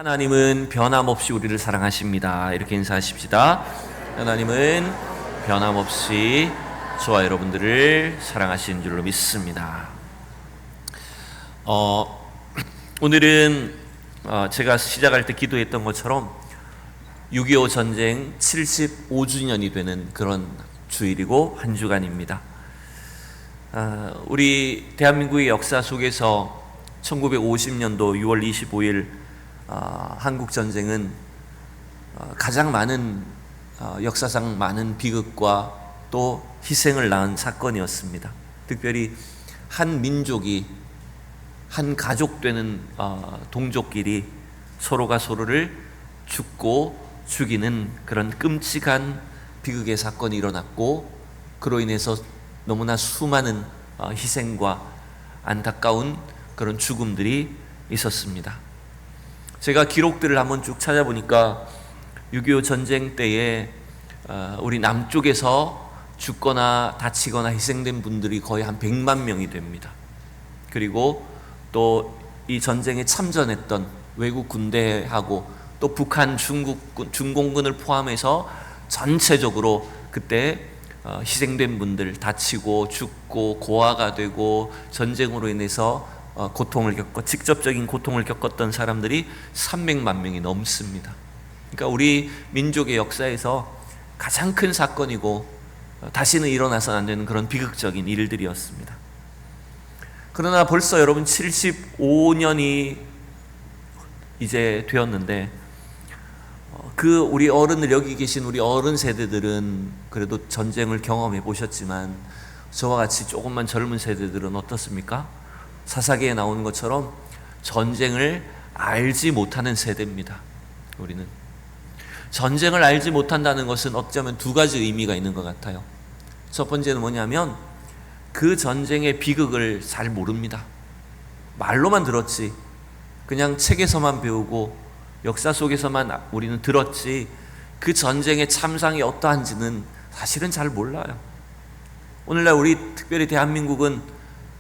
하나님은 변함없이 우리를 사랑하십니다. 이렇게 인사하십시다. 하나님은 변함없이 저와 여러분들을 사랑하시는 줄로 믿습니다. 오늘은 제가 시작할 때 기도했던 것처럼 6.25 전쟁 75주년이 되는 그런 주일이고 한 주간입니다. 우리 대한민국의 역사 속에서 1950년도 6월 25일 한국전쟁은 가장 많은 역사상 많은 비극과 또 희생을 낳은 사건이었습니다. 특별히 한 민족이 한 가족 되는 동족끼리 서로가 서로를 죽고 죽이는 그런 끔찍한 비극의 사건이 일어났고, 그로 인해서 너무나 수많은 희생과 안타까운 그런 죽음들이 있었습니다. 제가 기록들을 한번 쭉 찾아보니까 6.25 전쟁 때에 우리 남쪽에서 죽거나 다치거나 희생된 분들이 거의 한 100만 명이 됩니다. 그리고 또 이 전쟁에 참전했던 외국 군대하고 또 북한 중공군을 포함해서 전체적으로 그때 희생된 분들, 다치고 죽고 고아가 되고 전쟁으로 인해서 직접적인 고통을 겪었던 사람들이 300만 명이 넘습니다. 그러니까 우리 민족의 역사에서 가장 큰 사건이고 다시는 일어나서는 안 되는 그런 비극적인 일들이었습니다. 그러나 벌써 여러분 75년이 이제 되었는데, 우리 어른들, 여기 계신 우리 어른 세대들은 그래도 전쟁을 경험해 보셨지만 저와 같이 조금만 젊은 세대들은 어떻습니까? 사사기에 나오는 것처럼 전쟁을 알지 못하는 세대입니다. 우리는 전쟁을 알지 못한다는 것은 어쩌면 두 가지 의미가 있는 것 같아요. 첫 번째는 뭐냐면 그 전쟁의 비극을 잘 모릅니다. 말로만 들었지, 그냥 책에서만 배우고 역사 속에서만 우리는 들었지 그 전쟁의 참상이 어떠한지는 사실은 잘 몰라요. 오늘날 우리 특별히 대한민국은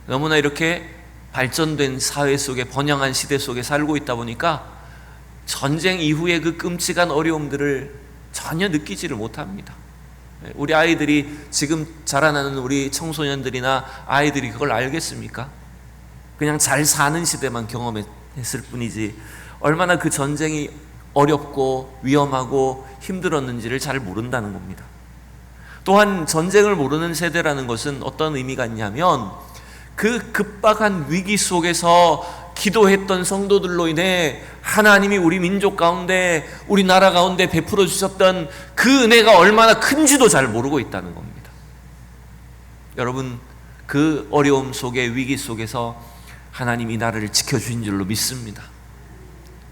너무나 이렇게 발전된 사회 속에, 번영한 시대 속에 살고 있다 보니까 전쟁 이후의 그 끔찍한 어려움들을 전혀 느끼지를 못합니다. 우리 아이들이, 지금 자라나는 우리 청소년들이나 아이들이 그걸 알겠습니까? 그냥 잘 사는 시대만 경험했을 뿐이지 얼마나 그 전쟁이 어렵고 위험하고 힘들었는지를 잘 모른다는 겁니다. 또한 전쟁을 모르는 세대라는 것은 어떤 의미가 있냐면 그 급박한 위기 속에서 기도했던 성도들로 인해 하나님이 우리 민족 가운데, 우리 나라 가운데 베풀어 주셨던 그 은혜가 얼마나 큰지도 잘 모르고 있다는 겁니다. 여러분, 그 어려움 속에, 위기 속에서 하나님이 나라를 지켜주신 줄로 믿습니다.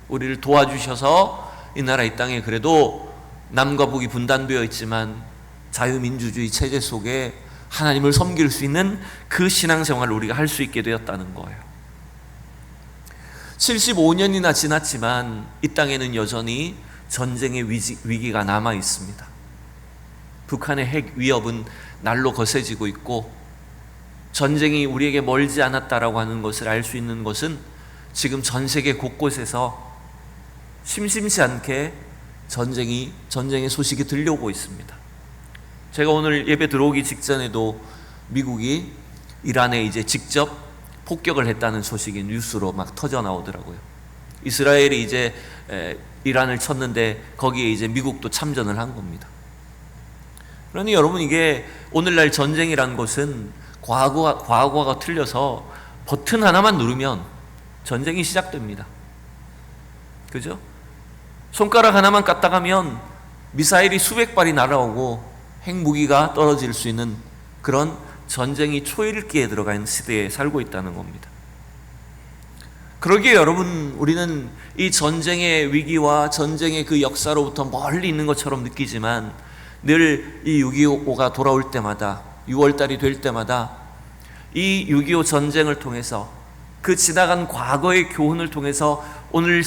우리를 도와주셔서 이 나라 이 땅에 그래도 남과 북이 분단되어 있지만 자유민주주의 체제 속에 하나님을 섬길 수 있는 그 신앙생활을 우리가 할 수 있게 되었다는 거예요. 75년이나 지났지만 이 땅에는 여전히 전쟁의 위기가 남아 있습니다. 북한의 핵 위협은 날로 거세지고 있고, 전쟁이 우리에게 멀지 않았다라고 하는 것을 알 수 있는 것은 지금 전 세계 곳곳에서 심심치 않게 전쟁의 소식이 들려오고 있습니다. 제가 오늘 예배 들어오기 직전에도 미국이 이란에 이제 직접 폭격을 했다는 소식이 뉴스로 막 터져 나오더라고요. 이스라엘이 이제 이란을 쳤는데 거기에 이제 미국도 참전을 한 겁니다. 그러니 여러분, 이게 오늘날 전쟁이란 것은 과거가 틀려서 버튼 하나만 누르면 전쟁이 시작됩니다. 그죠? 손가락 하나만 까딱하면 미사일이 수백 발이 날아오고 핵무기가 떨어질 수 있는 그런 전쟁이 초읽기에 들어가 있는 시대에 살고 있다는 겁니다. 그러기에 여러분, 우리는 이 전쟁의 위기와 전쟁의 그 역사로부터 멀리 있는 것처럼 느끼지만 늘 이 6.25가 돌아올 때마다, 6월달이 될 때마다 이 6.25 전쟁을 통해서, 그 지나간 과거의 교훈을 통해서 오늘날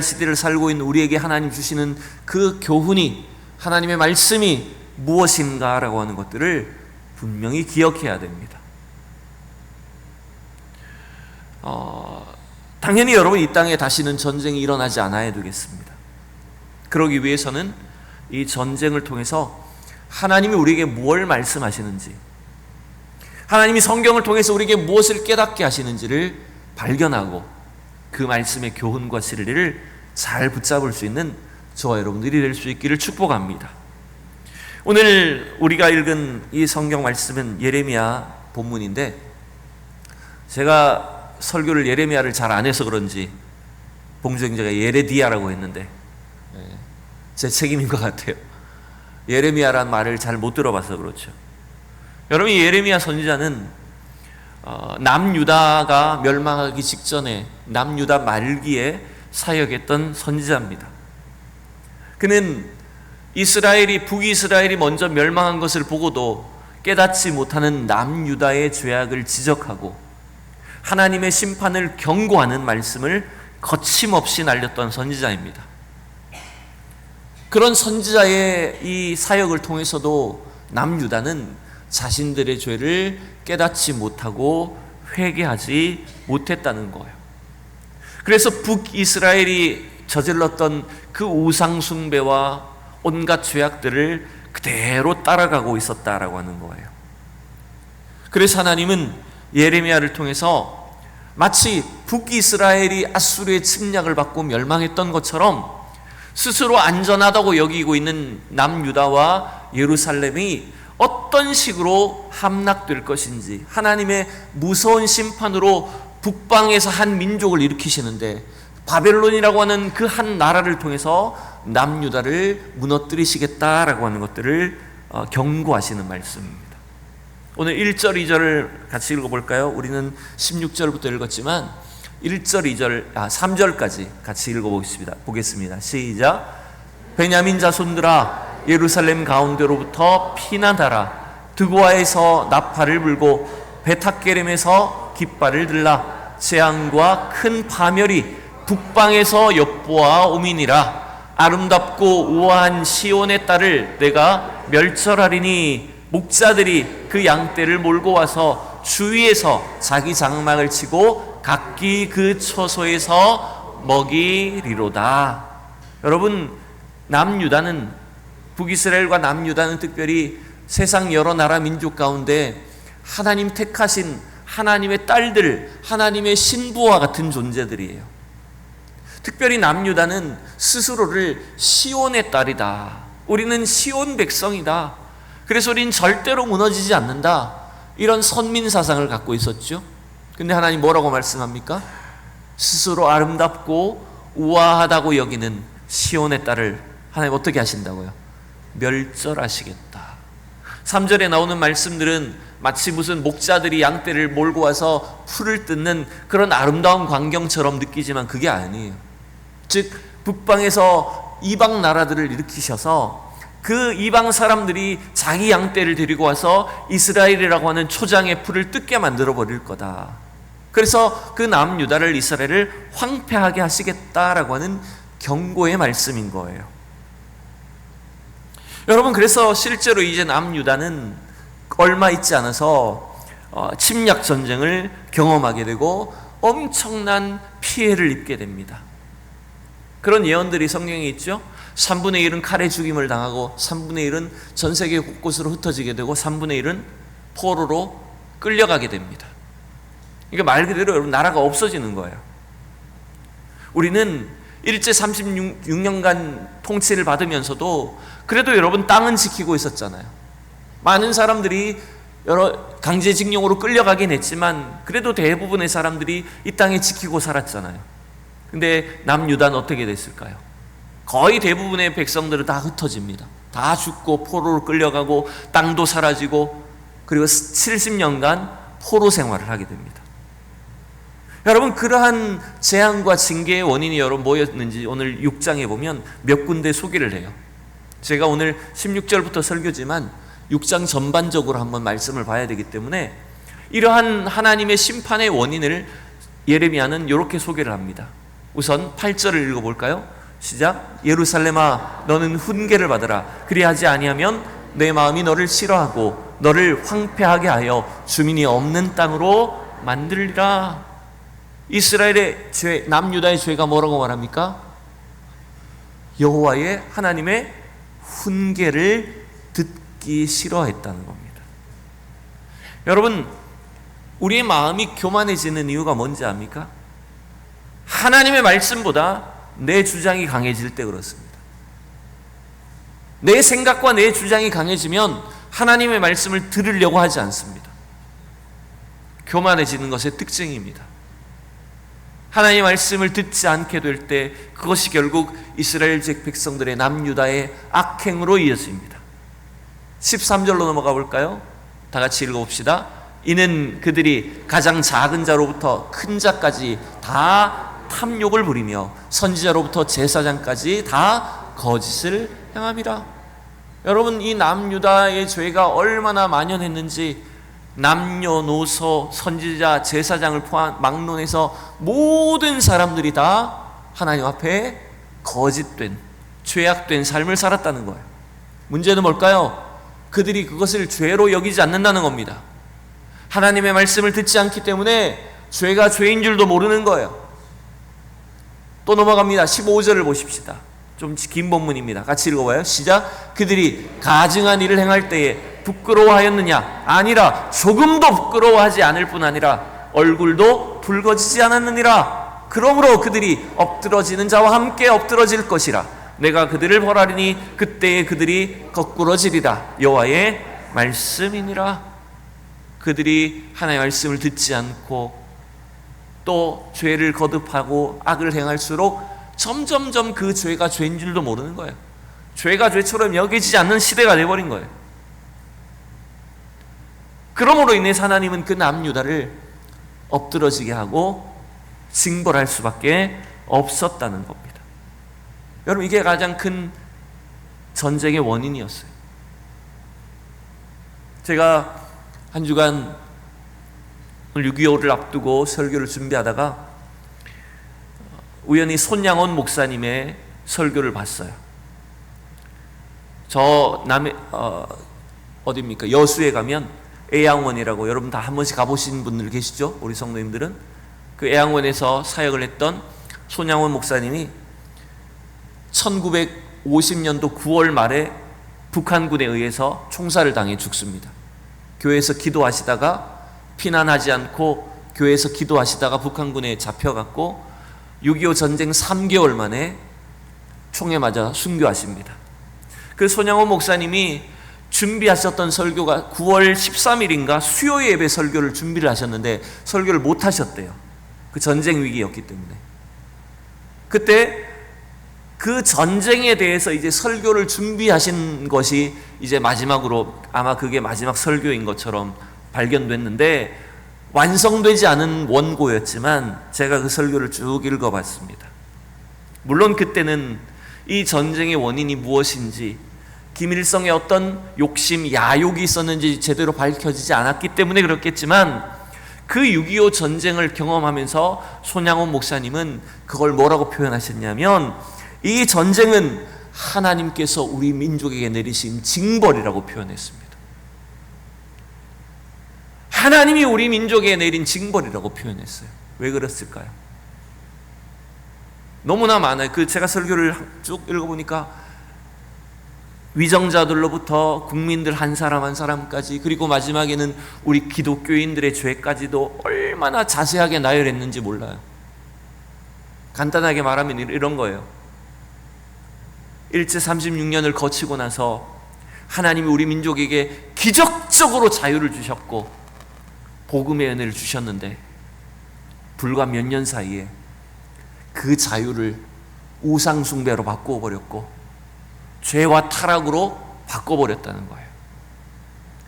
시대를 살고 있는 우리에게 하나님 주시는 그 교훈이, 하나님의 말씀이 무엇인가라고 하는 것들을 분명히 기억해야 됩니다. 당연히 여러분, 이 땅에 다시는 전쟁이 일어나지 않아야 되겠습니다. 그러기 위해서는 이 전쟁을 통해서 하나님이 우리에게 무엇을 말씀하시는지, 하나님이 성경을 통해서 우리에게 무엇을 깨닫게 하시는지를 발견하고 그 말씀의 교훈과 진리를 잘 붙잡을 수 있는 저와 여러분들이 될 수 있기를 축복합니다. 오늘 우리가 읽은 이 성경 말씀은 예레미야 본문인데, 제가 설교를 예레미야를 잘 안 해서 그런지 봉주행제가 예레디야라고 했는데 제 책임인 것 같아요. 예레미야란 말을 잘 못 들어봐서 그렇죠. 여러분, 이 예레미야 선지자는 남유다가 멸망하기 직전에, 남유다 말기에 사역했던 선지자입니다. 그는 북이스라엘이 먼저 멸망한 것을 보고도 깨닫지 못하는 남유다의 죄악을 지적하고 하나님의 심판을 경고하는 말씀을 거침없이 날렸던 선지자입니다. 그런 선지자의 이 사역을 통해서도 남유다는 자신들의 죄를 깨닫지 못하고 회개하지 못했다는 거예요. 그래서 북이스라엘이 저질렀던 그 우상 숭배와 온갖 죄악들을 그대로 따라가고 있었다라고 하는 거예요. 그래서 하나님은 예레미야를 통해서 마치 북이스라엘이 아수르의 침략을 받고 멸망했던 것처럼 스스로 안전하다고 여기고 있는 남유다와 예루살렘이 어떤 식으로 함락될 것인지, 하나님의 무서운 심판으로 북방에서 한 민족을 일으키시는데 바벨론이라고 하는 그 한 나라를 통해서 남유다를 무너뜨리시겠다라고 하는 것들을 경고하시는 말씀입니다. 오늘 1절, 2절을 같이 읽어볼까요? 우리는 16절부터 읽었지만 1절, 3절까지 같이 읽어보겠습니다. 시작. 베냐민 자손들아, 예루살렘 가운데로부터 피난하라. 드고아에서 나팔을 불고 베탁게렘에서 깃발을 들라. 재앙과 큰 파멸이 북방에서 엿보아 오미니라. 아름답고 우아한 시온의 딸을 내가 멸절하리니 목자들이 그 양떼를 몰고 와서 주위에서 자기 장막을 치고 각기 그 처소에서 먹이리로다. 여러분, 남유다는, 북이스라엘과 남유다는 특별히 세상 여러 나라 민족 가운데 하나님 택하신 하나님의 딸들, 하나님의 신부와 같은 존재들이에요. 특별히 남유다는 스스로를 시온의 딸이다, 우리는 시온 백성이다, 그래서 우린 절대로 무너지지 않는다, 이런 선민 사상을 갖고 있었죠. 근데 하나님 뭐라고 말씀합니까? 스스로 아름답고 우아하다고 여기는 시온의 딸을 하나님 어떻게 하신다고요? 멸절하시겠다. 3절에 나오는 말씀들은 마치 무슨 목자들이 양떼를 몰고 와서 풀을 뜯는 그런 아름다운 광경처럼 느끼지만 그게 아니에요. 즉, 북방에서 이방 나라들을 일으키셔서 그 이방 사람들이 자기 양떼를 데리고 와서 이스라엘이라고 하는 초장의 풀을 뜯게 만들어 버릴 거다. 그래서 그 남유다를, 이스라엘을 황폐하게 하시겠다라고 하는 경고의 말씀인 거예요. 여러분, 그래서 실제로 이제 남유다는 얼마 있지 않아서 침략 전쟁을 경험하게 되고 엄청난 피해를 입게 됩니다. 그런 예언들이 성경에 있죠. 3분의 1은 칼에 죽임을 당하고 3분의 1은 전 세계 곳곳으로 흩어지게 되고 3분의 1은 포로로 끌려가게 됩니다. 이게 말 그대로 여러분 나라가 없어지는 거예요. 우리는 일제 36년간 통치를 받으면서도 그래도 여러분 땅은 지키고 있었잖아요. 많은 사람들이 강제징용으로 끌려가긴 했지만 그래도 대부분의 사람들이 이 땅에 지키고 살았잖아요. 근데 남유다는 어떻게 됐을까요? 거의 대부분의 백성들은 다 흩어집니다. 다 죽고 포로로 끌려가고 땅도 사라지고, 그리고 70년간 포로 생활을 하게 됩니다. 여러분, 그러한 재앙과 징계의 원인이 여러분 뭐였는지 오늘 6장에 보면 몇 군데 소개를 해요. 제가 오늘 16절부터 설교지만 6장 전반적으로 한번 말씀을 봐야 되기 때문에 이러한 하나님의 심판의 원인을 예레미야는 이렇게 소개를 합니다. 우선 8절을 읽어볼까요? 시작. 예루살렘아, 너는 훈계를 받으라. 그리하지 아니하면 내 마음이 너를 싫어하고 너를 황폐하게 하여 주민이 없는 땅으로 만들리라. 이스라엘의 죄, 남유다의 죄가 뭐라고 말합니까? 여호와의 하나님의 훈계를 듣기 싫어했다는 겁니다. 여러분, 우리의 마음이 교만해지는 이유가 뭔지 압니까? 하나님의 말씀보다 내 주장이 강해질 때 그렇습니다. 내 생각과 내 주장이 강해지면 하나님의 말씀을 들으려고 하지 않습니다. 교만해지는 것의 특징입니다. 하나님의 말씀을 듣지 않게 될 때 그것이 결국 이스라엘 백성들의 남유다의 악행으로 이어집니다. 13절로 넘어가 볼까요? 다 같이 읽어봅시다. 이는 그들이 가장 작은 자로부터 큰 자까지 다 탐욕을 부리며 선지자로부터 제사장까지 다 거짓을 행함이라. 여러분, 이 남유다의 죄가 얼마나 만연했는지 남녀노소 선지자 제사장을 포함 막론해서 모든 사람들이 다 하나님 앞에 거짓된 죄악된 삶을 살았다는 거예요. 문제는 뭘까요? 그들이 그것을 죄로 여기지 않는다는 겁니다. 하나님의 말씀을 듣지 않기 때문에 죄가 죄인 줄도 모르는 거예요. 또 넘어갑니다. 15절을 보십시다. 좀 긴 본문입니다. 같이 읽어봐요. 시작. 그들이 가증한 일을 행할 때에 부끄러워하였느냐? 아니라 조금도 부끄러워하지 않을 뿐 아니라 얼굴도 붉어지지 않았느니라. 그러므로 그들이 엎드러지는 자와 함께 엎드러질 것이라. 내가 그들을 벌하리니 그때에 그들이 거꾸러지리라. 여호와의 말씀이니라. 그들이 하나님의 말씀을 듣지 않고 또 죄를 거듭하고 악을 행할수록 점점점 그 죄가 죄인 줄도 모르는 거예요. 죄가 죄처럼 여겨지지 않는 시대가 돼버린 거예요. 그러므로 인해서 하나님은 그 남유다를 엎드러지게 하고 징벌할 수밖에 없었다는 겁니다. 여러분, 이게 가장 큰 전쟁의 원인이었어요. 제가 한 주간 6.25를 앞두고 설교를 준비하다가 우연히 손양원 목사님의 설교를 봤어요. 저 어디입니까? 여수에 가면 애양원이라고, 여러분 다 한 번씩 가보신 분들 계시죠? 우리 성도님들은. 그 애양원에서 사역을 했던 손양원 목사님이 1950년도 9월 말에 북한군에 의해서 총살을 당해 죽습니다. 교회에서 기도하시다가 피난하지 않고 교회에서 기도하시다가 북한군에 잡혀갔고 6.25 전쟁 3개월 만에 총에 맞아 순교하십니다. 그 손양원 목사님이 준비하셨던 설교가 9월 13일인가 수요 예배 설교를 준비를 하셨는데 설교를 못 하셨대요. 그 전쟁 위기였기 때문에. 그때 그 전쟁에 대해서 이제 설교를 준비하신 것이 이제 마지막으로, 아마 그게 마지막 설교인 것처럼 발견됐는데 완성되지 않은 원고였지만 제가 그 설교를 쭉 읽어봤습니다. 물론 그때는 이 전쟁의 원인이 무엇인지, 김일성의 어떤 욕심, 야욕이 있었는지 제대로 밝혀지지 않았기 때문에 그렇겠지만 그 6.25 전쟁을 경험하면서 손양원 목사님은 그걸 뭐라고 표현하셨냐면, 이 전쟁은 하나님께서 우리 민족에게 내리신 징벌이라고 표현했습니다. 하나님이 우리 민족에 내린 징벌이라고 표현했어요. 왜 그랬을까요? 너무나 많아요. 제가 설교를 쭉 읽어보니까 위정자들로부터 국민들 한 사람 한 사람까지, 그리고 마지막에는 우리 기독교인들의 죄까지도 얼마나 자세하게 나열했는지 몰라요. 간단하게 말하면 이런 거예요. 일제 36년을 거치고 나서 하나님이 우리 민족에게 기적적으로 자유를 주셨고 복음의 은혜를 주셨는데 불과 몇 년 사이에 그 자유를 우상 숭배로 바꿔버렸고 죄와 타락으로 바꿔버렸다는 거예요.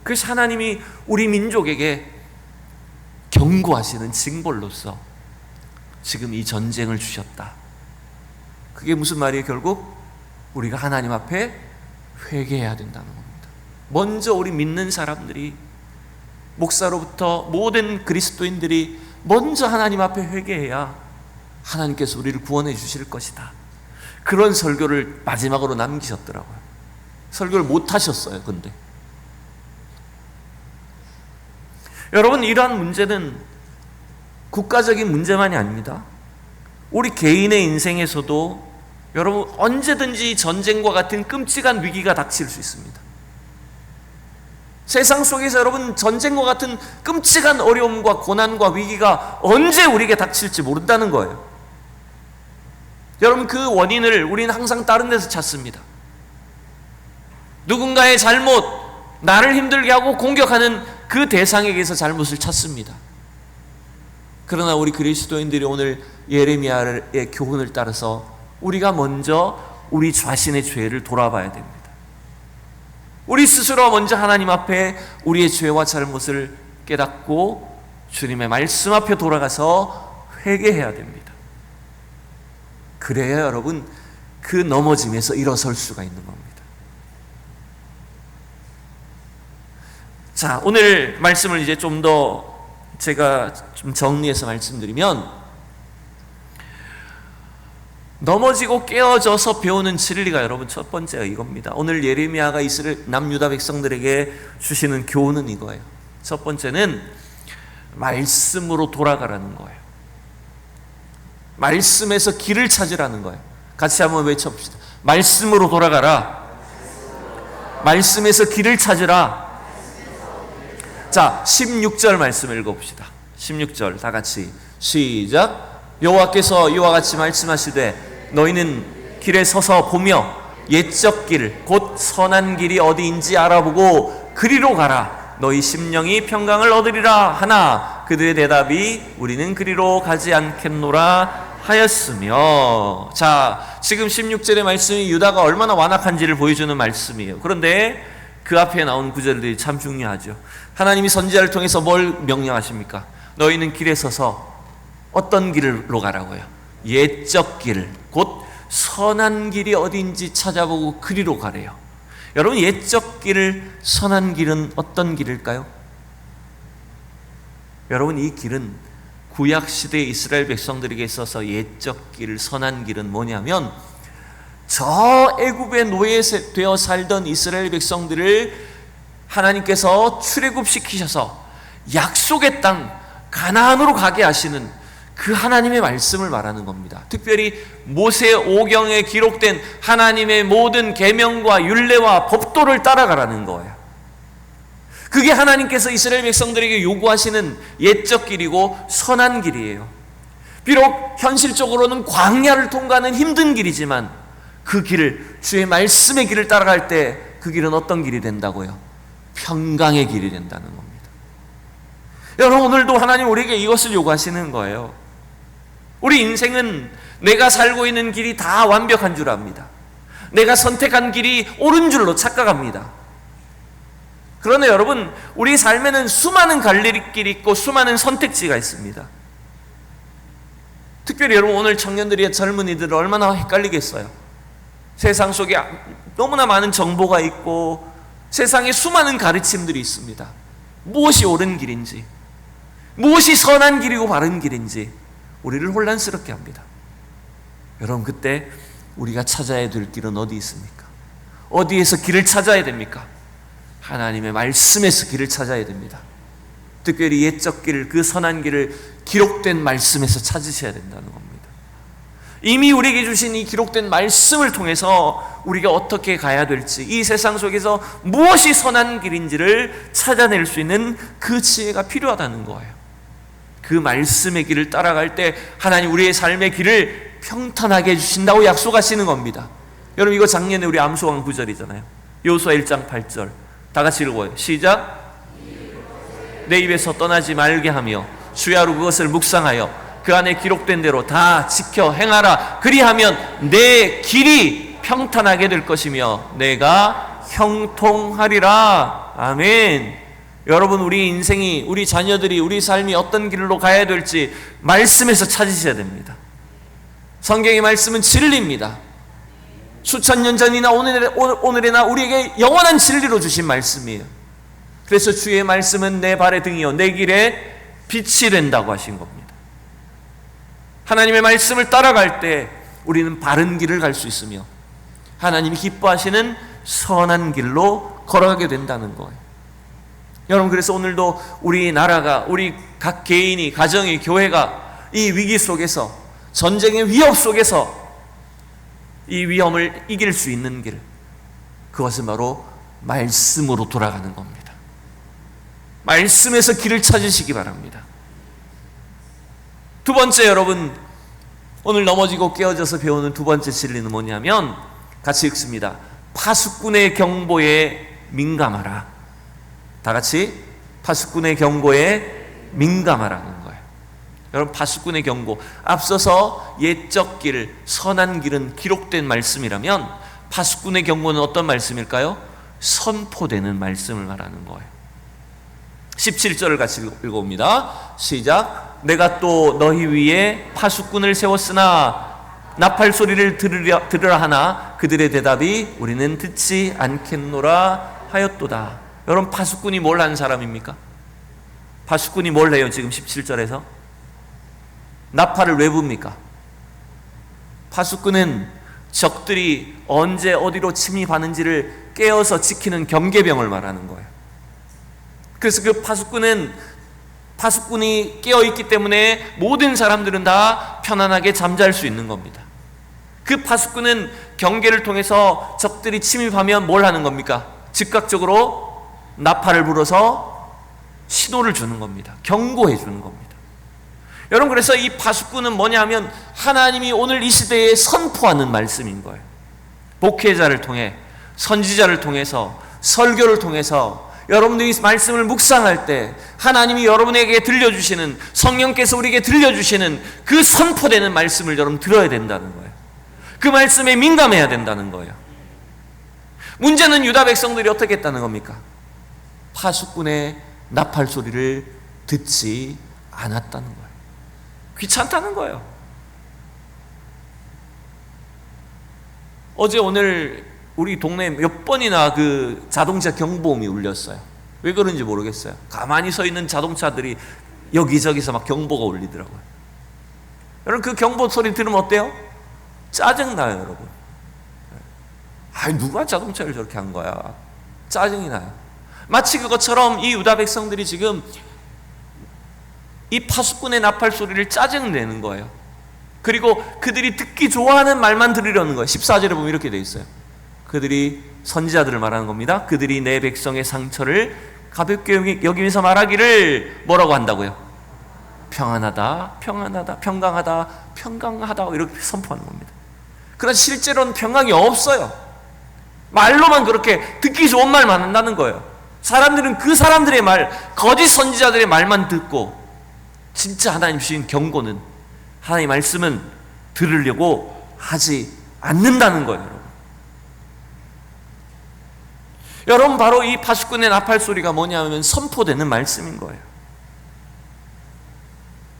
그래서 하나님이 우리 민족에게 경고하시는 징벌로서 지금 이 전쟁을 주셨다. 그게 무슨 말이에요? 결국 우리가 하나님 앞에 회개해야 된다는 겁니다. 먼저 우리 믿는 사람들이, 목사로부터 모든 그리스도인들이 먼저 하나님 앞에 회개해야 하나님께서 우리를 구원해 주실 것이다. 그런 설교를 마지막으로 남기셨더라고요. 설교를 못 하셨어요. 근데 여러분, 이러한 문제는 국가적인 문제만이 아닙니다. 우리 개인의 인생에서도 여러분 언제든지 전쟁과 같은 끔찍한 위기가 닥칠 수 있습니다. 세상 속에서 여러분 전쟁과 같은 끔찍한 어려움과 고난과 위기가 언제 우리에게 닥칠지 모른다는 거예요. 여러분 그 원인을 우리는 항상 다른 데서 찾습니다. 누군가의 잘못, 나를 힘들게 하고 공격하는 그 대상에게서 잘못을 찾습니다. 그러나 우리 그리스도인들이 오늘 예레미야의 교훈을 따라서 우리가 먼저 우리 자신의 죄를 돌아봐야 됩니다. 우리 스스로 먼저 하나님 앞에 우리의 죄와 잘못을 깨닫고 주님의 말씀 앞에 돌아가서 회개해야 됩니다. 그래야 여러분 그 넘어짐에서 일어설 수가 있는 겁니다. 자, 오늘 말씀을 이제 좀 더 제가 좀 정리해서 말씀드리면, 넘어지고 깨어져서 배우는 진리가 여러분 첫 번째가 이겁니다. 오늘 예레미야가 이스라엘 남유다 백성들에게 주시는 교훈은 이거예요. 첫 번째는 말씀으로 돌아가라는 거예요. 말씀에서 길을 찾으라는 거예요. 같이 한번 외쳐봅시다. 말씀으로 돌아가라. 말씀에서 길을 찾으라. 자, 16절 말씀을 읽어봅시다. 16절 다 같이 시작. 여호와께서 이와 같이 말씀하시되 너희는 길에 서서 보며 옛적 길 곧 선한 길이 어디인지 알아보고 그리로 가라. 너희 심령이 평강을 얻으리라 하나 그들의 대답이 우리는 그리로 가지 않겠노라 하였으며. 자, 지금 16절의 말씀이 유다가 얼마나 완악한지를 보여주는 말씀이에요. 그런데 그 앞에 나온 구절들이 참 중요하죠. 하나님이 선지자를 통해서 뭘 명령하십니까? 너희는 길에 서서 어떤 길로 가라고요? 옛적 길, 곧 선한 길이 어딘지 찾아보고 그리로 가래요. 여러분, 옛적 길, 선한 길은 어떤 길일까요? 여러분, 이 길은 구약시대 이스라엘 백성들에게 있어서 옛적 길, 선한 길은 뭐냐면 저 애굽의 노예되어 살던 이스라엘 백성들을 하나님께서 출애굽시키셔서 약속의 땅 가나안으로 가게 하시는 그 하나님의 말씀을 말하는 겁니다. 특별히 모세오경에 기록된 하나님의 모든 계명과 율례와 법도를 따라가라는 거예요. 그게 하나님께서 이스라엘 백성들에게 요구하시는 옛적 길이고 선한 길이에요. 비록 현실적으로는 광야를 통과하는 힘든 길이지만 그 길을, 주의 말씀의 길을 따라갈 때 그 길은 어떤 길이 된다고요? 평강의 길이 된다는 겁니다. 여러분, 오늘도 하나님 우리에게 이것을 요구하시는 거예요. 우리 인생은 내가 살고 있는 길이 다 완벽한 줄 압니다. 내가 선택한 길이 옳은 줄로 착각합니다. 그러나 여러분, 우리 삶에는 수많은 갈림길이 있고 수많은 선택지가 있습니다. 특별히 여러분, 오늘 청년들이, 젊은이들은 얼마나 헷갈리겠어요. 세상 속에 너무나 많은 정보가 있고 세상에 수많은 가르침들이 있습니다. 무엇이 옳은 길인지, 무엇이 선한 길이고 바른 길인지 우리를 혼란스럽게 합니다. 여러분, 그때 우리가 찾아야 될 길은 어디 있습니까? 어디에서 길을 찾아야 됩니까? 하나님의 말씀에서 길을 찾아야 됩니다. 특별히 옛적 길, 그 선한 길을 기록된 말씀에서 찾으셔야 된다는 겁니다. 이미 우리에게 주신 이 기록된 말씀을 통해서 우리가 어떻게 가야 될지, 이 세상 속에서 무엇이 선한 길인지를 찾아낼 수 있는 그 지혜가 필요하다는 거예요. 그 말씀의 길을 따라갈 때 하나님 우리의 삶의 길을 평탄하게 해주신다고 약속하시는 겁니다. 여러분, 이거 작년에 우리 암송한 구절이잖아요. 여호수아 1장 8절 다 같이 읽어요. 시작. 내 입에서 떠나지 말게 하며 주야로 그것을 묵상하여 그 안에 기록된 대로 다 지켜 행하라. 그리하면 내 길이 평탄하게 될 것이며 내가 형통하리라. 아멘. 여러분, 우리 인생이, 우리 자녀들이, 우리 삶이 어떤 길로 가야 될지 말씀에서 찾으셔야 됩니다. 성경의 말씀은 진리입니다. 수천 년 전이나 오늘이나 우리에게 영원한 진리로 주신 말씀이에요. 그래서 주의 말씀은 내 발의 등이요 내 길에 빛이 된다고 하신 겁니다. 하나님의 말씀을 따라갈 때 우리는 바른 길을 갈 수 있으며 하나님이 기뻐하시는 선한 길로 걸어가게 된다는 거예요. 여러분, 그래서 오늘도 우리나라가, 우리 각 개인이, 가정이, 교회가 이 위기 속에서, 전쟁의 위협 속에서 이 위험을 이길 수 있는 길, 그것은 바로 말씀으로 돌아가는 겁니다. 말씀에서 길을 찾으시기 바랍니다. 두 번째, 여러분, 오늘 넘어지고 깨어져서 배우는 두 번째 진리는 뭐냐면, 같이 읽습니다. 파수꾼의 경보에 민감하라. 다 같이, 파수꾼의 경고에 민감하라는 거예요. 여러분, 파수꾼의 경고, 앞서서 옛적 길, 선한 길은 기록된 말씀이라면 파수꾼의 경고는 어떤 말씀일까요? 선포되는 말씀을 말하는 거예요. 17절을 같이 읽어봅니다. 시작. 내가 또 너희 위에 파수꾼을 세웠으나 나팔 소리를 들으라 하나 그들의 대답이 우리는 듣지 않겠노라 하였도다. 여러분, 파수꾼이 뭘 한 사람입니까? 파수꾼이 뭘 해요? 지금 17절에서 나팔을 왜 붑니까? 파수꾼은 적들이 언제 어디로 침입하는지를 깨어서 지키는 경계병을 말하는 거예요. 그래서 그 파수꾼이 깨어있기 때문에 모든 사람들은 다 편안하게 잠잘 수 있는 겁니다. 그 파수꾼은 경계를 통해서 적들이 침입하면 뭘 하는 겁니까? 즉각적으로 나팔을 불어서 신호를 주는 겁니다. 경고해 주는 겁니다. 여러분, 그래서 이 파수꾼은 뭐냐 하면 하나님이 오늘 이 시대에 선포하는 말씀인 거예요. 목회자를 통해, 선지자를 통해서, 설교를 통해서 여러분들이 이 말씀을 묵상할 때 하나님이 여러분에게 들려주시는, 성령께서 우리에게 들려주시는 그 선포되는 말씀을 여러분 들어야 된다는 거예요. 그 말씀에 민감해야 된다는 거예요. 문제는 유다 백성들이 어떻게 했다는 겁니까? 파수꾼의 나팔 소리를 듣지 않았다는 거예요. 귀찮다는 거예요. 어제 오늘 우리 동네에 몇 번이나 그 자동차 경보음이 울렸어요. 왜 그런지 모르겠어요. 가만히 서 있는 자동차들이 여기저기서 막 경보가 울리더라고요. 여러분, 그 경보 소리 들으면 어때요? 짜증나요, 여러분. 누가 자동차를 저렇게 한 거야? 짜증이 나요. 마치 그것처럼 이 유다 백성들이 지금 이 파수꾼의 나팔 소리를 짜증내는 거예요. 그리고 그들이 듣기 좋아하는 말만 들으려는 거예요. 14절에 보면 이렇게 돼 있어요. 그들이 선지자들을 말하는 겁니다. 그들이 내 백성의 상처를 가볍게 여기면서 말하기를 뭐라고 한다고요? 평안하다, 평안하다, 평강하다, 평강하다, 이렇게 선포하는 겁니다. 그러나 실제로는 평강이 없어요. 말로만 그렇게 듣기 좋은 말만 한다는 거예요. 사람들은 그 사람들의 말, 거짓 선지자들의 말만 듣고 진짜 하나님 주신 경고는, 하나님의 말씀은 들으려고 하지 않는다는 거예요. 여러분, 여러분, 바로 이 파수꾼의 나팔 소리가 뭐냐면 선포되는 말씀인 거예요.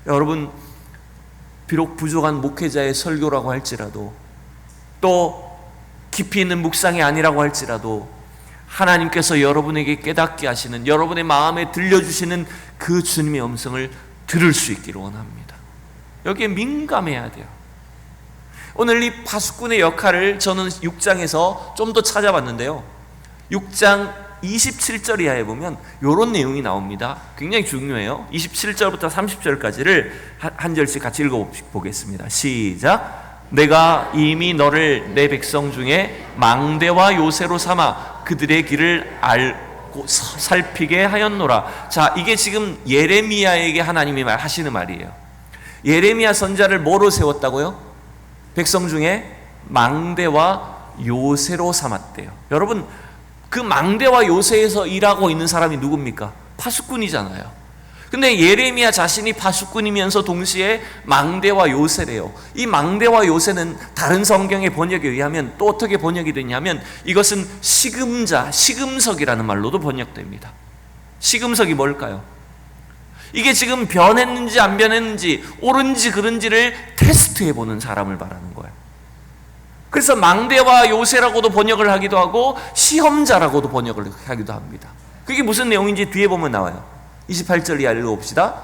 여러분, 비록 부족한 목회자의 설교라고 할지라도, 또 깊이 있는 묵상이 아니라고 할지라도 하나님께서 여러분에게 깨닫게 하시는, 여러분의 마음에 들려주시는 그 주님의 음성을 들을 수 있기를 원합니다. 여기에 민감해야 돼요. 오늘 이 파수꾼의 역할을 저는 6장에서 좀 더 찾아봤는데요, 6장 27절 이하에 보면 이런 내용이 나옵니다. 굉장히 중요해요. 27절부터 30절까지를 한 절씩 같이 읽어보겠습니다. 시작. 내가 이미 너를 내 백성 중에 망대와 요새로 삼아 그들의 길을 알고 살피게 하였노라. 자, 이게 지금 예레미야에게 하나님이 하시는 말이에요. 예레미야 선지자를 뭐로 세웠다고요? 백성 중에 망대와 요새로 삼았대요. 여러분, 그 망대와 요새에서 일하고 있는 사람이 누굽니까? 파수꾼이잖아요. 근데 예레미야 자신이 파수꾼이면서 동시에 망대와 요새래요. 이 망대와 요새는 다른 성경의 번역에 의하면 또 어떻게 번역이 되냐면 이것은 시금자, 시금석이라는 말로도 번역됩니다. 시금석이 뭘까요? 이게 지금 변했는지 안 변했는지, 옳은지 그른지를 테스트해보는 사람을 말하는 거예요. 그래서 망대와 요새라고도 번역을 하기도 하고 시험자라고도 번역을 하기도 합니다. 그게 무슨 내용인지 뒤에 보면 나와요. 28절 이하 읽어봅시다.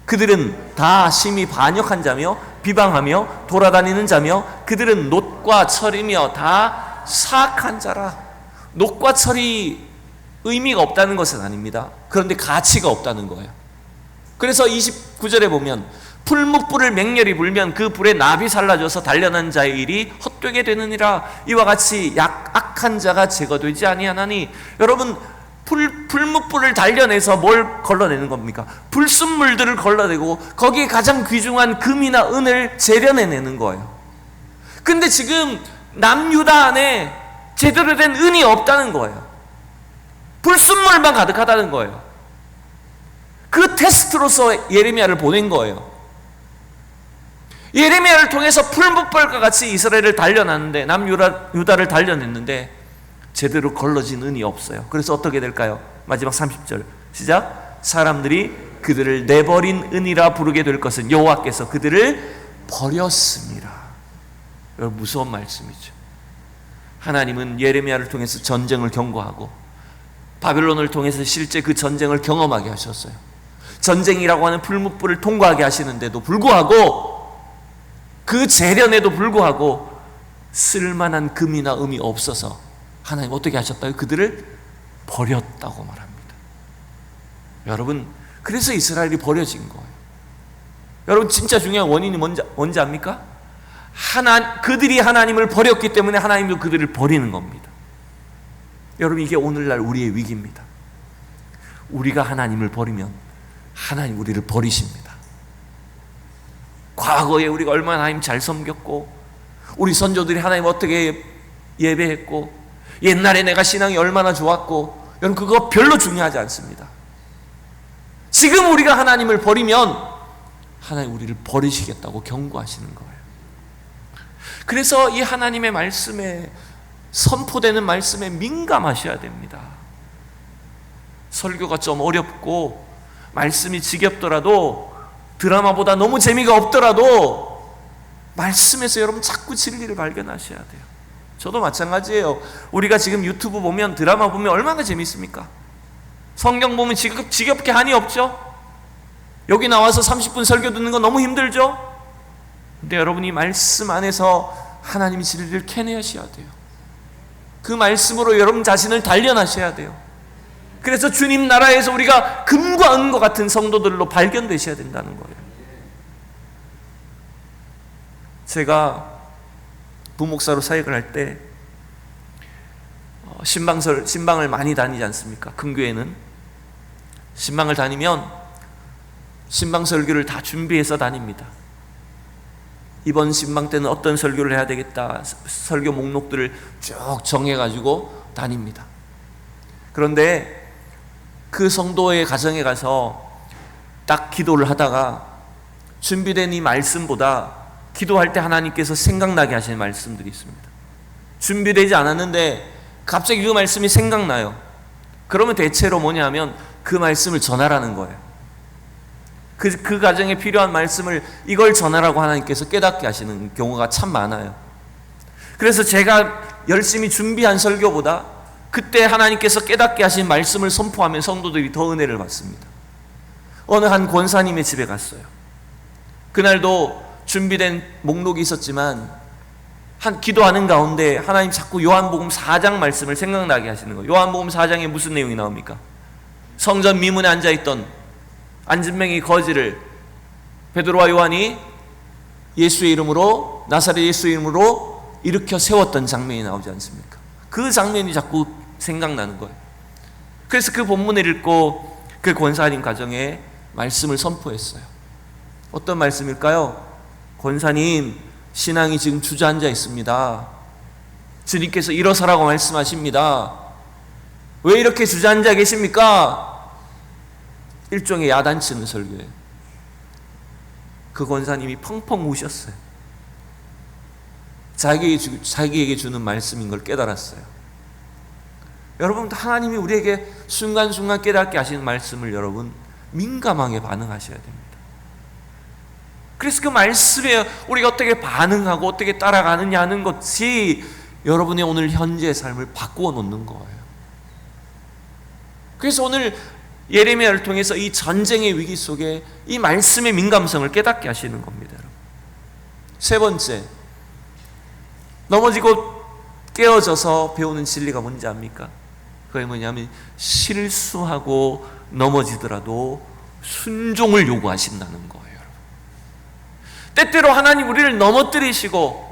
그들은 다 심히 반역한 자며 비방하며 돌아다니는 자며 그들은 놋과 철이며 다 사악한 자라. 놋과 철이 의미가 없다는 것은 아닙니다. 그런데 가치가 없다는 거예요. 그래서 29절에 보면 풀무불을 맹렬히 불면 그 불에 납이 살라져서 단련한 자의 일이 헛되게 되느니라. 이와 같이 악한 자가 제거되지 아니하나니. 여러분, 풀무불을 단련해서 뭘 걸러내는 겁니까? 불순물들을 걸러내고 거기에 가장 귀중한 금이나 은을 재련해내는 거예요. 근데 지금 남유다 안에 제대로 된 은이 없다는 거예요. 불순물만 가득하다는 거예요. 그 테스트로서 예레미야를 보낸 거예요. 예레미야를 통해서 풀무불과 같이 이스라엘을 단련하는데, 남유다를 단련했는데 제대로 걸러진 은이 없어요. 그래서 어떻게 될까요? 마지막 30절 시작. 사람들이 그들을 내버린 은이라 부르게 될 것은 여호와께서 그들을 버렸습니다. 여러분, 무서운 말씀이죠. 하나님은 예레미야를 통해서 전쟁을 경고하고 바벨론을 통해서 실제 그 전쟁을 경험하게 하셨어요. 전쟁이라고 하는 풀무불을 통과하게 하시는데도 불구하고, 그 재련에도 불구하고 쓸만한 금이나 음이 없어서 하나님 어떻게 하셨다고요? 그들을 버렸다고 말합니다. 여러분, 그래서 이스라엘이 버려진 거예요. 여러분, 진짜 중요한 원인이 뭔지 압니까? 그들이 하나님을 버렸기 때문에 하나님도 그들을 버리는 겁니다. 여러분, 이게 오늘날 우리의 위기입니다. 우리가 하나님을 버리면 하나님 우리를 버리십니다. 과거에 우리가 얼마나 하나님 잘 섬겼고, 우리 선조들이 하나님 어떻게 예배했고, 옛날에 내가 신앙이 얼마나 좋았고, 여러분, 그거 별로 중요하지 않습니다. 지금 우리가 하나님을 버리면 하나님 우리를 버리시겠다고 경고하시는 거예요. 그래서 이 하나님의 말씀에, 선포되는 말씀에 민감하셔야 됩니다. 설교가 좀 어렵고 말씀이 지겹더라도, 드라마보다 너무 재미가 없더라도 말씀에서 여러분 자꾸 진리를 발견하셔야 돼요. 저도 마찬가지예요. 우리가 지금 유튜브 보면, 드라마 보면 얼마나 재밌습니까? 성경 보면 지겹게 한이 없죠? 여기 나와서 30분 설교 듣는 거 너무 힘들죠? 근데 여러분이 말씀 안에서 하나님의 진리를 캐내셔야 돼요. 그 말씀으로 여러분 자신을 단련하셔야 돼요. 그래서 주님 나라에서 우리가 금과 은과 같은 성도들로 발견되셔야 된다는 거예요. 제가 부목사로 사역을 할 때 신방을 많이 다니지 않습니까? 금교회는 신방을 다니면 신방 설교를 다 준비해서 다닙니다. 이번 신방 때는 어떤 설교를 해야 되겠다, 설교 목록들을 쭉 정해가지고 다닙니다. 그런데 그 성도의 가정에 가서 딱 기도를 하다가 준비된 이 말씀보다 기도할 때 하나님께서 생각나게 하시는 말씀들이 있습니다. 준비되지 않았는데 갑자기 그 말씀이 생각나요. 그러면 대체로 뭐냐면 그 말씀을 전하라는 거예요. 그 가정에 필요한 말씀을, 이걸 전하라고 하나님께서 깨닫게 하시는 경우가 참 많아요. 그래서 제가 열심히 준비한 설교보다 그때 하나님께서 깨닫게 하신 말씀을 선포하면 성도들이 더 은혜를 받습니다. 어느 한 권사님의 집에 갔어요. 그날도 준비된 목록이 있었지만 기도하는 가운데 하나님 자꾸 요한복음 4장 말씀을 생각나게 하시는 거예요. 요한복음 4장에 무슨 내용이 나옵니까? 성전 미문에 앉아있던 안진뱅이 거지를 베드로와 요한이 예수의 이름으로, 나사렛 예수의 이름으로 일으켜 세웠던 장면이 나오지 않습니까? 그 장면이 자꾸 생각나는 거예요. 그래서 그 본문을 읽고 그 권사님 가정에 말씀을 선포했어요. 어떤 말씀일까요? 권사님, 신앙이 지금 주저앉아 있습니다. 주님께서 일어서라고 말씀하십니다. 왜 이렇게 주저앉아 계십니까? 일종의 야단치는 설교예요. 그 권사님이 펑펑 우셨어요. 자기에게 주는 말씀인 걸 깨달았어요. 여러분, 하나님이 우리에게 순간순간 깨닫게 하시는 말씀을 여러분 민감하게 반응하셔야 됩니다. 그래서 그 말씀에 우리가 어떻게 반응하고 어떻게 따라가느냐 하는 것이 여러분의 오늘 현재의 삶을 바꾸어 놓는 거예요. 그래서 오늘 예레미야를 통해서 이 전쟁의 위기 속에 이 말씀의 민감성을 깨닫게 하시는 겁니다. 여러분. 세 번째, 넘어지고 깨어져서 배우는 진리가 뭔지 압니까? 그게 뭐냐면 실수하고 넘어지더라도 순종을 요구하신다는 거예요. 때때로 하나님 우리를 넘어뜨리시고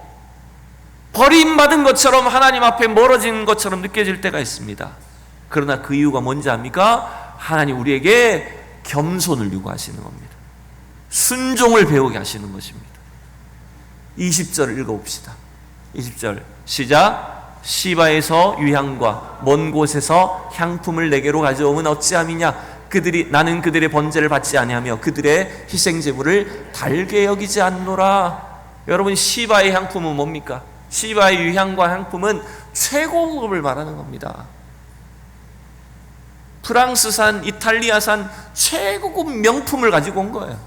버림받은 것처럼 하나님 앞에 멀어진 것처럼 느껴질 때가 있습니다. 그러나 그 이유가 뭔지 압니까? 하나님 우리에게 겸손을 요구하시는 겁니다. 순종을 배우게 하시는 것입니다. 20절을 읽어봅시다. 20절 시작. 시바에서 유향과 먼 곳에서 향품을 내게로 가져오면 어찌함이냐. 나는 그들의 번제를 받지 아니하며 그들의 희생제물을 달게 여기지 않노라. 여러분, 시바의 향품은 뭡니까? 시바의 유향과 향품은 최고급을 말하는 겁니다. 프랑스산, 이탈리아산 최고급 명품을 가지고 온 거예요.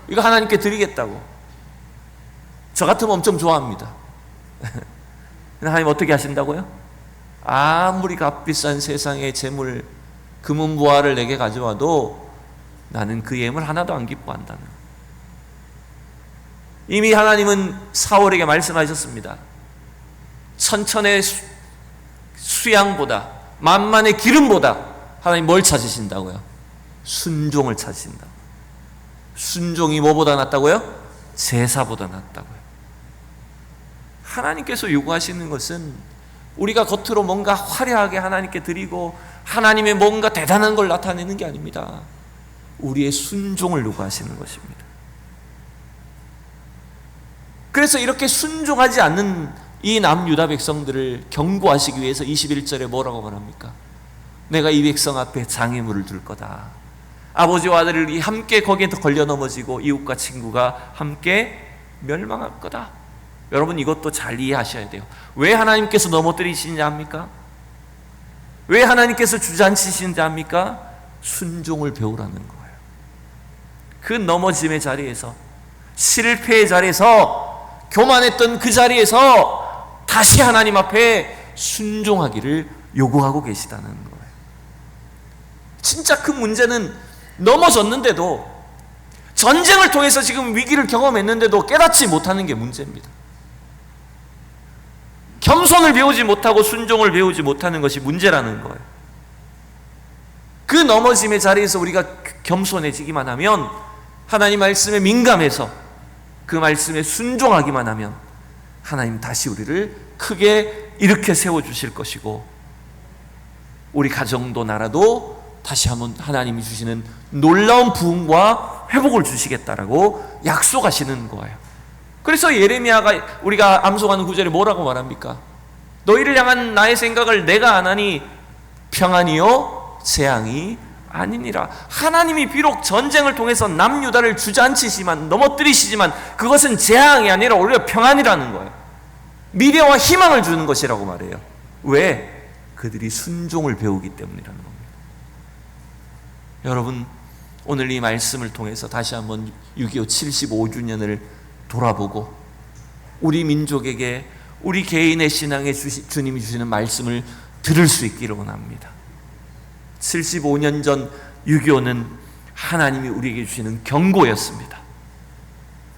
이거 하나님께 드리겠다고. 저 같으면 엄청 좋아합니다. 하나님 어떻게 하신다고요? 아무리 값비싼 세상의 재물, 금은보화를 내게 가져와도 나는 그 예물 하나도 안 기뻐한다는. 이미 하나님은 사울에게 말씀하셨습니다. 천천의 수양보다, 만만의 기름보다 하나님 뭘 찾으신다고요? 순종을 찾으신다. 순종이 뭐보다 낫다고요? 제사보다 낫다고요. 하나님께서 요구하시는 것은 우리가 겉으로 뭔가 화려하게 하나님께 드리고 하나님의 뭔가 대단한 걸 나타내는 게 아닙니다. 우리의 순종을 요구하시는 것입니다. 그래서 이렇게 순종하지 않는 이 남유다 백성들을 경고하시기 위해서 21절에 뭐라고 말합니까? 내가 이 백성 앞에 장애물을 둘 거다. 아버지와 아들이 함께 거기에 걸려 넘어지고 이웃과 친구가 함께 멸망할 거다. 여러분, 이것도 잘 이해하셔야 돼요. 왜 하나님께서 넘어뜨리시는지 압니까? 왜 하나님께서 주저앉히시는지 압니까? 순종을 배우라는 거예요. 그 넘어짐의 자리에서, 실패의 자리에서, 교만했던 그 자리에서 다시 하나님 앞에 순종하기를 요구하고 계시다는 거예요. 진짜 그 문제는 넘어졌는데도, 전쟁을 통해서 지금 위기를 경험했는데도 깨닫지 못하는 게 문제입니다. 겸손을 배우지 못하고 순종을 배우지 못하는 것이 문제라는 거예요. 그 넘어짐의 자리에서 우리가 겸손해지기만 하면, 하나님 말씀에 민감해서 그 말씀에 순종하기만 하면 하나님 다시 우리를 크게 일으켜 세워주실 것이고, 우리 가정도 나라도 다시 한번 하나님이 주시는 놀라운 부흥과 회복을 주시겠다라고 약속하시는 거예요. 그래서 예레미야가 우리가 암송하는 구절에 뭐라고 말합니까? 너희를 향한 나의 생각을 내가 안 하니 평안이요 재앙이 아니니라. 하나님이 비록 전쟁을 통해서 남유다를 주저앉히시지만, 넘어뜨리시지만 그것은 재앙이 아니라 오히려 평안이라는 거예요. 미래와 희망을 주는 것이라고 말해요. 왜? 그들이 순종을 배우기 때문이라는 겁니다. 여러분, 오늘 이 말씀을 통해서 다시 한번 6.25 75주년을 돌아보고 우리 민족에게 우리 개인의 신앙에 주님이 주시는 말씀을 들을 수 있기를 원합니다. 75년 전 6.25는 하나님이 우리에게 주시는 경고였습니다.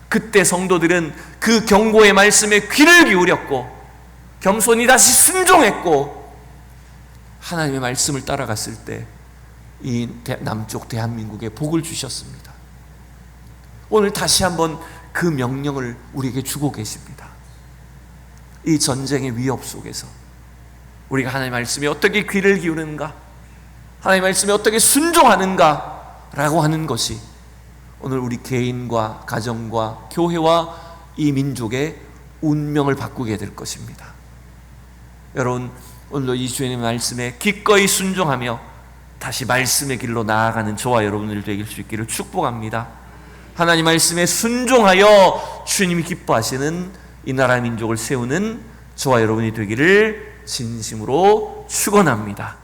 그때 성도들은 그 경고의 말씀에 귀를 기울였고 겸손히 다시 순종했고 하나님의 말씀을 따라갔을 때 이 남쪽 대한민국에 복을 주셨습니다. 오늘 다시 한번 그 명령을 우리에게 주고 계십니다. 이 전쟁의 위협 속에서 우리가 하나님의 말씀에 어떻게 귀를 기울이는가, 하나님의 말씀에 어떻게 순종하는가 라고 하는 것이 오늘 우리 개인과 가정과 교회와 이 민족의 운명을 바꾸게 될 것입니다. 여러분, 오늘도 이 주님의 말씀에 기꺼이 순종하며 다시 말씀의 길로 나아가는 저와 여러분들 되길 수 있기를 축복합니다. 하나님 말씀에 순종하여 주님이 기뻐하시는 이 나라 민족을 세우는 저와 여러분이 되기를 진심으로 축원합니다.